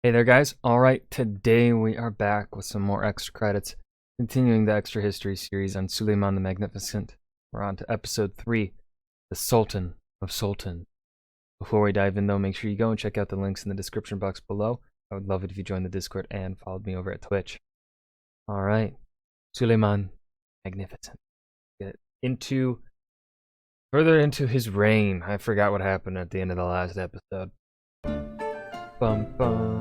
Hey there, guys. All right, today we are back with some more extra credits, continuing the extra history series on Suleiman the Magnificent. We're on to episode 3, the Sultan of Sultans. Before we dive in, though, make sure you go and check out the links in the description box below. I would love it if you joined the Discord and followed me over at Twitch. All right, Suleiman Magnificent. Get further into his reign. I forgot what happened at the end of the last episode. Bum bum.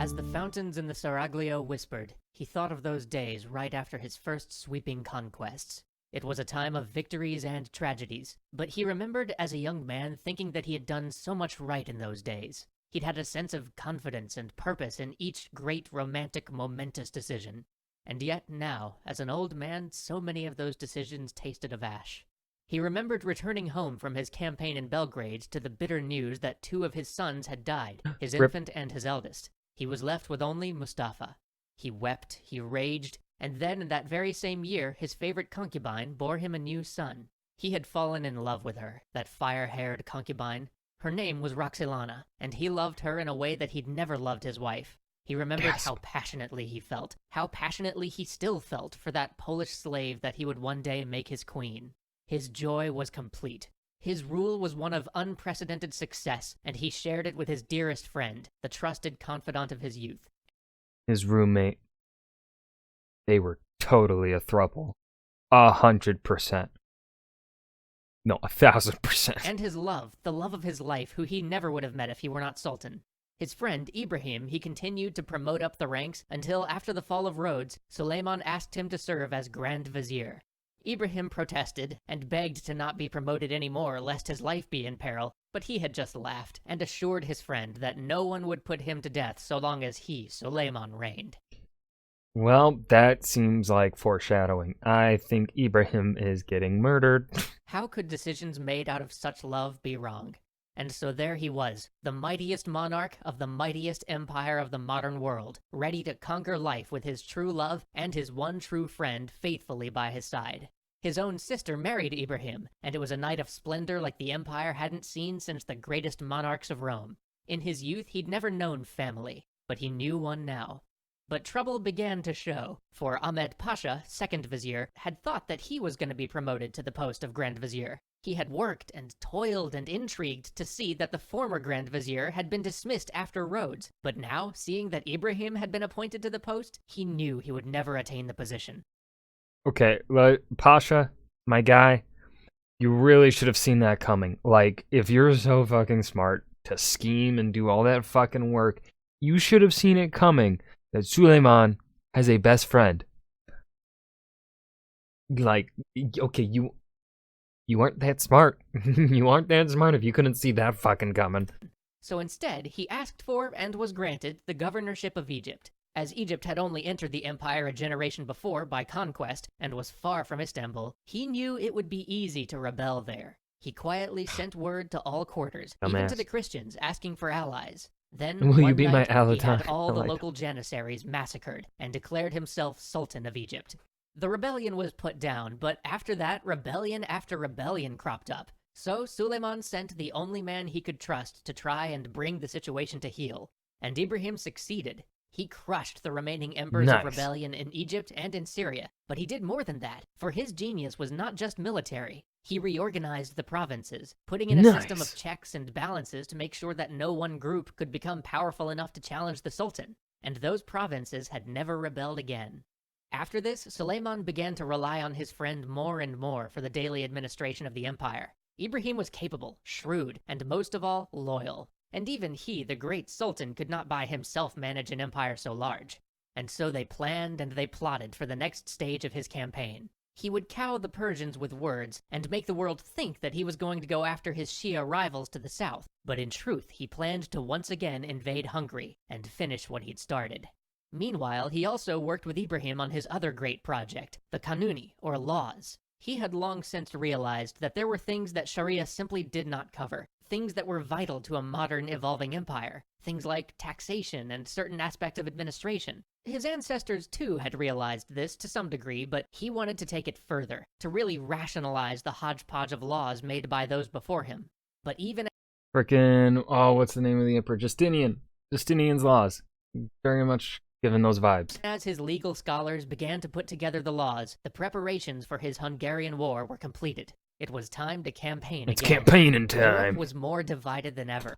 As the fountains in the Seraglio whispered, he thought of those days right after his first sweeping conquests. It was a time of victories and tragedies, but he remembered as a young man thinking that he had done so much right in those days. He'd had a sense of confidence and purpose in each great romantic momentous decision. And yet now, as an old man, so many of those decisions tasted of ash. He remembered returning home from his campaign in Belgrade to the bitter news that 2 of his sons had died, his infant and his eldest. He was left with only Mustafa. He wept, he raged, and then in that very same year, his favorite concubine bore him a new son. He had fallen in love with her, that fire-haired concubine. Her name was Roxilana, and he loved her in a way that he'd never loved his wife. He remembered how passionately he felt, how passionately he still felt for that Polish slave that he would one day make his queen. His joy was complete. His rule was one of unprecedented success, and he shared it with his dearest friend, the trusted confidant of his youth. His roommate. They were totally a throuple. 100%. No, 1,000%. And his love, the love of his life, who he never would have met if he were not Sultan. His friend, Ibrahim, he continued to promote up the ranks until after the fall of Rhodes, Suleiman asked him to serve as Grand Vizier. Ibrahim protested and begged to not be promoted anymore lest his life be in peril, but he had just laughed and assured his friend that no one would put him to death so long as he, Suleiman, reigned. Well, that seems like foreshadowing. I think Ibrahim is getting murdered. How could decisions made out of such love be wrong? And so there he was, the mightiest monarch of the mightiest empire of the modern world, ready to conquer life with his true love and his one true friend faithfully by his side. His own sister married Ibrahim, and it was a night of splendor like the empire hadn't seen since the greatest monarchs of Rome. In his youth, he'd never known family, but he knew one now. But trouble began to show, for Ahmed Pasha, second vizier, had thought that he was going to be promoted to the post of Grand Vizier. He had worked and toiled and intrigued to see that the former Grand Vizier had been dismissed after Rhodes, but now, seeing that Ibrahim had been appointed to the post, he knew he would never attain the position. Okay, Pasha, my guy, you really should have seen that coming. Like, if you're so fucking smart to scheme and do all that fucking work, you should have seen it coming that Suleiman has a best friend. Like, okay, you aren't that smart. You aren't that smart if you couldn't see that fucking coming. So instead, he asked for and was granted the governorship of Egypt. As Egypt had only entered the empire a generation before by conquest and was far from Istanbul, he knew it would be easy to rebel there. He quietly sent word to all quarters, even to the Christians, asking for allies. Then, Will you one be night, my ally? he had all the local janissaries massacred and declared himself Sultan of Egypt. The rebellion was put down, but after that, rebellion after rebellion cropped up. So Suleiman sent the only man he could trust to try and bring the situation to heel. And Ibrahim succeeded. He crushed the remaining embers of rebellion in Egypt and in Syria. But he did more than that, for his genius was not just military. He reorganized the provinces, putting in a system of checks and balances to make sure that no one group could become powerful enough to challenge the Sultan. And those provinces had never rebelled again. After this, Suleiman began to rely on his friend more and more for the daily administration of the empire. Ibrahim was capable, shrewd, and most of all, loyal. And even he, the great Sultan, could not by himself manage an empire so large. And so they planned and they plotted for the next stage of his campaign. He would cow the Persians with words and make the world think that he was going to go after his Shia rivals to the south. But in truth, he planned to once again invade Hungary and finish what he'd started. Meanwhile, he also worked with Ibrahim on his other great project, the Kanuni, or laws. He had long since realized that there were things that Sharia simply did not cover, things that were vital to a modern, evolving empire, things like taxation and certain aspects of administration. His ancestors, too, had realized this to some degree, but he wanted to take it further, to really rationalize the hodgepodge of laws made by those before him. But even Frickin', oh, what's the name of the emperor? Justinian. Justinian's laws. Very much given those vibes. As his legal scholars began to put together the laws, the preparations for his Hungarian war were completed. It was time to campaign It's again. campaigning Europe time. was more divided than ever.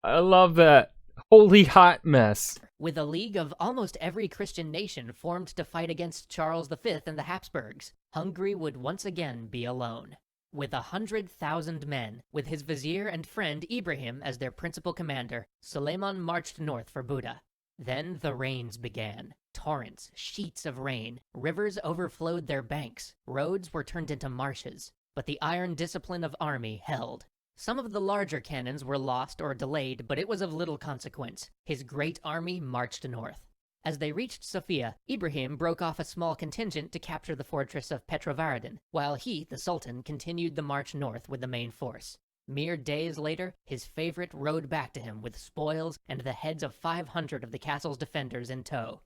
I love that. Holy hot mess. With a league of almost every Christian nation formed to fight against Charles V and the Habsburgs, Hungary would once again be alone. With 100,000 men, with his vizier and friend Ibrahim as their principal commander, Suleiman marched north for Buda. Then the rains began. Torrents, sheets of rain, rivers overflowed their banks, roads were turned into marshes, but the iron discipline of army held. Some of the larger cannons were lost or delayed, but it was of little consequence. His great army marched north. As they reached Sofia, Ibrahim broke off a small contingent to capture the fortress of Petrovaradin, while he, the Sultan, continued the march north with the main force. Mere days later, his favorite rode back to him with spoils and the heads of 500 of the castle's defenders in tow.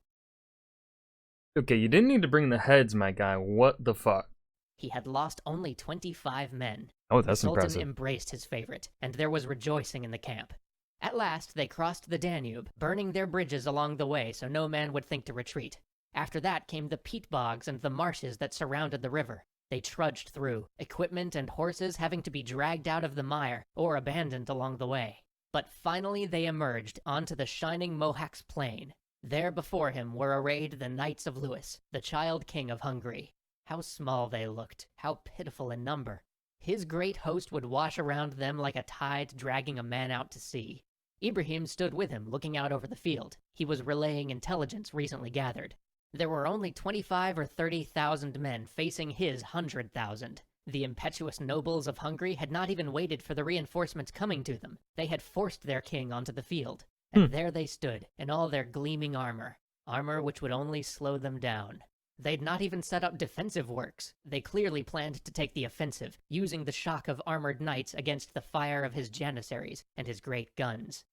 Okay, you didn't need to bring the heads, my guy. What the fuck? He had lost only 25 men. Oh, that's the Sultan impressive. embraced his favorite, and there was rejoicing in the camp. At last, they crossed the Danube, burning their bridges along the way so no man would think to retreat. After that came the peat bogs and the marshes that surrounded the river. They trudged through, equipment and horses having to be dragged out of the mire or abandoned along the way. But finally they emerged onto the shining Mohacs plain. There before him were arrayed the Knights of Louis, the child king of Hungary. How small they looked, how pitiful in number. His great host would wash around them like a tide dragging a man out to sea. Ibrahim stood with him, looking out over the field. He was relaying intelligence recently gathered. There were only 25 or 30,000 men facing his 100,000. The impetuous nobles of Hungary had not even waited for the reinforcements coming to them. They had forced their king onto the field. And there they stood, in all their gleaming armor which would only slow them down. They'd not even set up defensive works. They clearly planned to take the offensive, using the shock of armored knights against the fire of his janissaries and his great guns.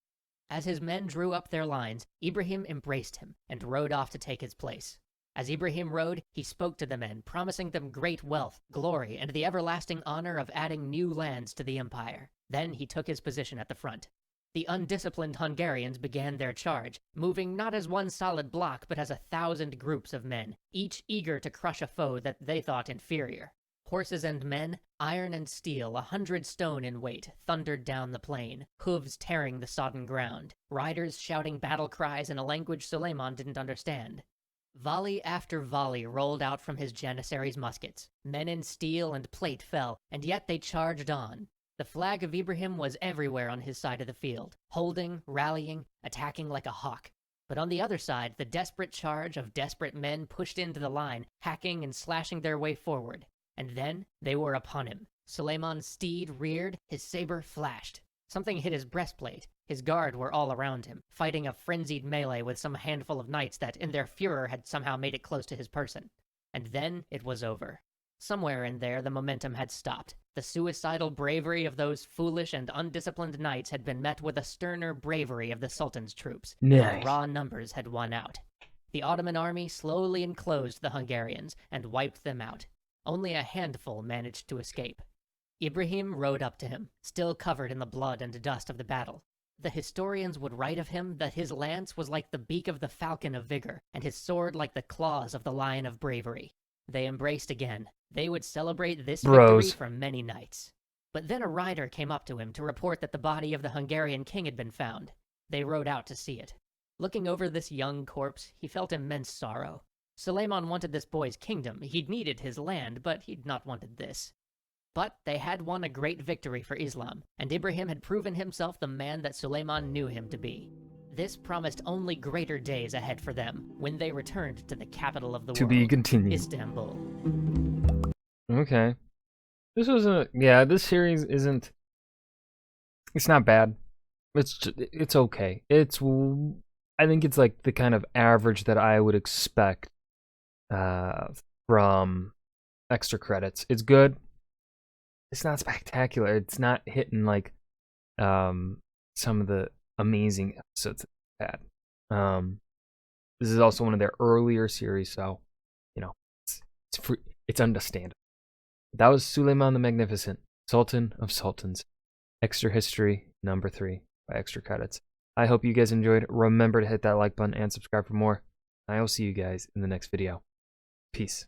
As his men drew up their lines, Ibrahim embraced him and rode off to take his place. As Ibrahim rode, he spoke to the men, promising them great wealth, glory, and the everlasting honor of adding new lands to the empire. Then he took his position at the front. The undisciplined Hungarians began their charge, moving not as one solid block but as 1,000 groups of men, each eager to crush a foe that they thought inferior. Horses and men, iron and steel, 100 stone in weight, thundered down the plain, hooves tearing the sodden ground, riders shouting battle cries in a language Suleiman didn't understand. Volley after volley rolled out from his janissaries' muskets. Men in steel and plate fell, and yet they charged on. The flag of Ibrahim was everywhere on his side of the field, holding, rallying, attacking like a hawk. But on the other side, the desperate charge of desperate men pushed into the line, hacking and slashing their way forward. And then they were upon him. Suleiman's steed reared, his saber flashed. Something hit his breastplate. His guard were all around him, fighting a frenzied melee with some handful of knights that, in their furor, had somehow made it close to his person. And then it was over. Somewhere in there, the momentum had stopped. The suicidal bravery of those foolish and undisciplined knights had been met with a sterner bravery of the Sultan's troops. Nice. Raw numbers had won out. The Ottoman army slowly enclosed the Hungarians and wiped them out. Only a handful managed to escape. Ibrahim rode up to him, still covered in the blood and dust of the battle. The historians would write of him that his lance was like the beak of the falcon of vigor, and his sword like the claws of the lion of bravery. They embraced again. They would celebrate this victory for many nights. But then a rider came up to him to report that the body of the Hungarian king had been found. They rode out to see it. Looking over this young corpse, he felt immense sorrow. Suleiman wanted this boy's kingdom. He'd needed his land, but he'd not wanted this. But they had won a great victory for Islam, and Ibrahim had proven himself the man that Suleiman knew him to be. This promised only greater days ahead for them when they returned to the capital of the world, To be continued. Istanbul. Okay. This series isn't, it's not bad. It's okay. I think it's like the kind of average that I would expect from extra credits. It's good. It's not spectacular. It's not hitting like some of the amazing episodes that we've had. This is also one of their earlier series, so it's understandable. That was Suleiman the Magnificent, Sultan of Sultans. Extra history number 3 by Extra Credits. I hope you guys enjoyed. Remember to hit that like button and subscribe for more. I will see you guys in the next video. Peace.